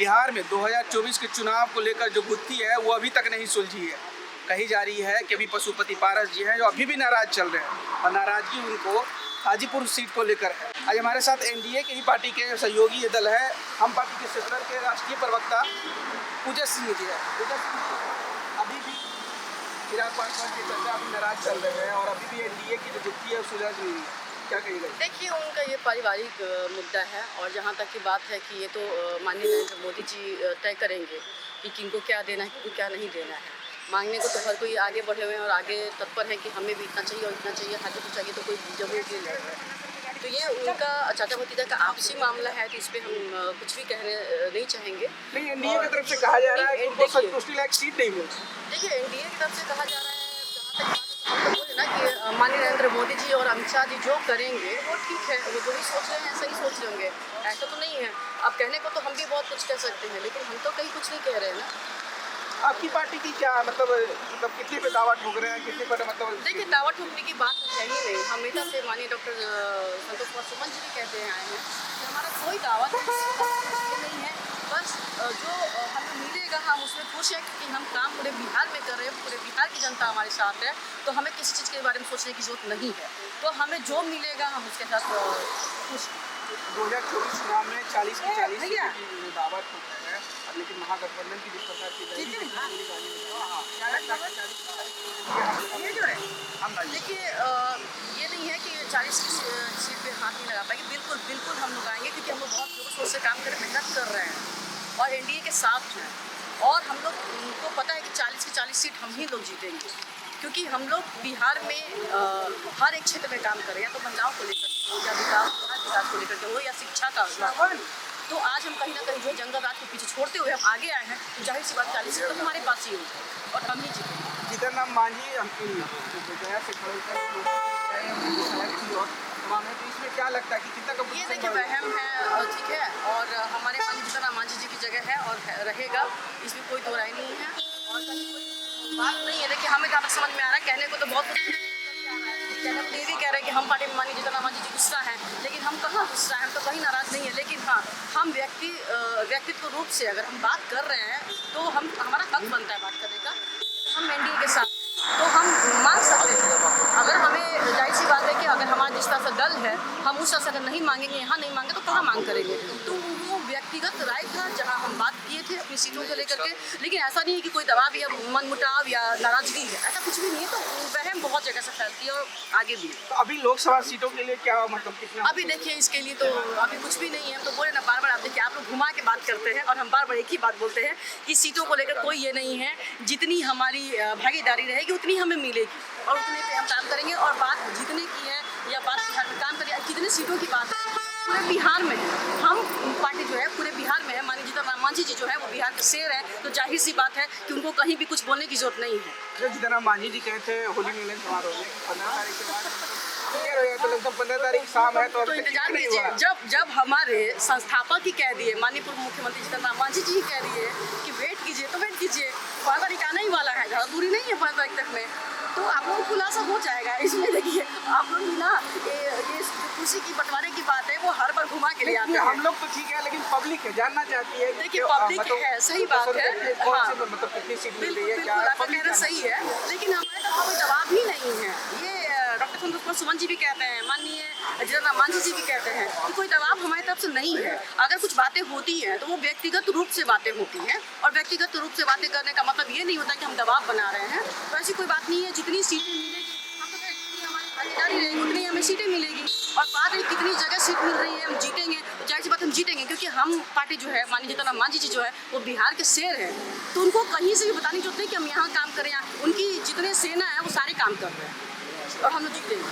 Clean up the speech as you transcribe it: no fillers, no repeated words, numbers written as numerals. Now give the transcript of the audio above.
बिहार में 2024 के चुनाव को लेकर जो गुत्थी है वो अभी तक नहीं सुलझी है। कही जा रही है कि अभी पशुपति पारस जी हैं जो अभी भी नाराज चल रहे हैं और नाराजगी उनको हाजीपुर सीट को लेकर है। आज हमारे साथ एनडीए की ही पार्टी के सहयोगी ये दल है, हम पार्टी के सेक्टर के राष्ट्रीय प्रवक्ता पूजा सिंह जी है। पूजा सिंह, अभी भी चिराग पासवान की चर्चा अभी नाराज चल रहे हैं और अभी भी एनडीए की जो गुत्थी है सुलझ नहीं है, क्या कहिएगा? देखिए, उनका ये पारिवारिक मुद्दा है और जहाँ तक की बात है कि ये तो माननीय नरेंद्र मोदी जी तय करेंगे कि किनको क्या देना है, किनको क्या नहीं देना है। मांगने को तो हर कोई आगे बढ़े हुए हैं और आगे तत्पर है कि हमें भी इतना चाहिए और इतना चाहिए, हाजीपुर चाहिए तो कोई जरूर नहीं है। तो ये उनका चाचा भतीजा का आपसी मामला है, तो इस पर हम कुछ भी कहने नहीं चाहेंगे। नहीं, एनडीए की तरफ से कहा जा रहा है कि उनको संतुष्टि लायक सीट नहीं मिली। देखिए, एनडीए की तरफ से कहा जा रहा है, हम तो बोले ना कि माननीय नरेंद्र मोदी जी और अमित शाह जी जो करेंगे वो ठीक है, वो जो भी सोच रहे हैं ऐसा ही सोच लेंगे, ऐसा तो नहीं है। अब कहने को तो हम भी बहुत कुछ कह सकते हैं, लेकिन हम तो कहीं कुछ नहीं कह रहे हैं ना। आपकी पार्टी की क्या मतलब कितने पे दावा ठोक रहे हैं, कितने पर मतलब? देखिए, दावा ठोकने की बात तो है ही नहीं। हमेशा से माननीय डॉक्टर संतोष कुमार सुमन जी भी कहते हैं आए हैं कि हमारा कोई दावा नहीं है, बस जो हमें मिलेगा हम उसमें खुश हैं, क्योंकि हम काम पूरे बिहार में कर रहे हैं, पूरे बिहार की जनता हमारे साथ है, तो हमें किसी चीज़ के बारे में सोचने की जरूरत नहीं है। तो हमें जो मिलेगा हम उसके साथ खुश हैं। 2024 चुनाव में 40 की 40 दावा ठोक रहे हैं, लेकिन महागठबंधन की जिस प्रकार की देखिए, देखिए ये नहीं है कि 40 की सीट पे हाथ नहीं लगा पाएंगे। बिल्कुल बिल्कुल हम लोग आएंगे, क्योंकि हम लोग बहुत जोर शोर से काम कर मेहनत कर रहे हैं और एनडीए के साथ हैं और हम लोग को पता है कि 40 की 40 सीट हम ही लोग जीतेंगे, क्योंकि हम लोग बिहार में हर एक क्षेत्र में काम कर रहे हैं, तो महिलाओं को लेकर हो या विकास को लेकर के हो या शिक्षा का हो। तो आज हम कहीं ना कहीं जो जंगल राज को पीछे छोड़ते हुए हम आगे आए हैं, तो जाहिर सी बात 40 सीट तो हमारे पास ही होगी और हम ही जीतेंगे। जिधर नाम मांझी गया से खड़े तो इसमें क्या लगता है कि कितना का? ये देखिए, वहम है, ठीक है, और हमारे पास जितना मांझी जी की जगह है और रहेगा, इसमें कोई दो राय नहीं है और कोई बात नहीं है। देखिए, हमें जहाँ तक समझ में आ रहा है, कहने को तो बहुत कुछ हम ये भी कह रहे हैं कि हम पार्टी में माननीय जितना मांझी जी गुस्सा है, लेकिन हम कहाँ गुस्सा है, हम तो कहीं नाराज नहीं है। लेकिन हाँ, हम व्यक्तित्व रूप से अगर हम बात कर रहे हैं तो हमारा हक बनता है बात करने का। हम एनडीए के साथ तो हम मांग सकते हैं, अगर हमें जाहिर सी बात है कि अगर हमारा जिस तरह से दल है, हम उस तरह से अगर नहीं मांगेंगे, यहाँ नहीं मांगे तो कहाँ मांग करेंगे। तो वो व्यक्तिगत राय था जहाँ हम बात किए थे अपनी सीटों को लेकर के, लेकिन ऐसा नहीं है कि कोई दबाव या मनमुटाव या नाराजगी है, ऐसा कुछ भी नहीं है। तो वहम बहुत जगह से फैलती है और आगे भी। तो अभी लोकसभा सीटों के लिए क्या मतलब कितना? अभी देखिए, इसके लिए तो अभी कुछ भी नहीं है। हम तो बोले ना, बार बार आप देखिए, आप लोग घुमा के बात करते हैं और हम बार बार एक ही बात बोलते हैं कि सीटों को लेकर कोई ये नहीं है। जितनी हमारी भागीदारी रहेगी उतनी हमें मिलेगी और उतने पे हम काम करेंगे। और बात जीतने की है या बात बिहार में काम करिए, कितने सीटों की बात है, पूरे बिहार में है। हम पार्टी जो है पूरे बिहार में है, माननीय जितना मांझी जी जो है वो बिहार के शेर है, तो जाहिर सी बात है कि उनको कहीं भी कुछ बोलने की जरूरत नहीं है। जितना मांझी जी कहते हैं होली मिलन समारोह में 15 तारीख के बाद तो लगभग 15 तारीख शाम है, तो इंतजार कीजिए। जब हमारे संस्थापक ही कह दिए, माननीय पूर्व मुख्यमंत्री जितन मांझी जी ही कह दिए कि वेट कीजिए, तो वेट कीजिए। 15 तारीख आना ही वाला है, ज़्यादा दूरी नहीं है 15 तारीख तक में, तो आप लोगों को खुलासा हो जाएगा। इसमें देखिए, आप लोग भी ना ये खुशी की बंटवारे की बात है, वो हर बार घुमा के लिए आते हैं। हम लोग तो ठीक है, लेकिन पब्लिक है जानना चाहती है। देखिए, पब्लिक है, सही बात है, हाँ, मतलब कितनी सीट मिल रही है, बिल्कुल आपका कहना सही है, लेकिन हमारे पास कोई दबाव ही नहीं है। ये डॉक्टर संतोष कुमार सुमन जी भी कहते हैं, माननीय जितना मांझी जी भी कहते हैं कि कोई दबाव हमारी तरफ से नहीं है। अगर कुछ बातें होती हैं तो वो व्यक्तिगत रूप से बातें होती हैं, और व्यक्तिगत रूप से बातें करने का मतलब ये नहीं होता कि हम दबाव बना रहे हैं। तो ऐसी कोई बात नहीं है। जितनी सीटें मिलेगी, हम तो जितनी हमारी भागीदारी रहेगी उतनी हमें सीटें मिलेगी। और बात है कितनी जगह सीट मिल रही है, हम जीतेंगे, तो जाहिर सी बात हम जीतेंगे, क्योंकि हम पार्टी जो है, माननीय जितना मांझी जी जो है वो बिहार के शेर है। तो उनको कहीं से भी बताने की जरूरत नहीं कि हम यहाँ काम करें, उनकी जितने सेना है वो सारे काम कर रहे हैं और हम लोग जीतेंगे।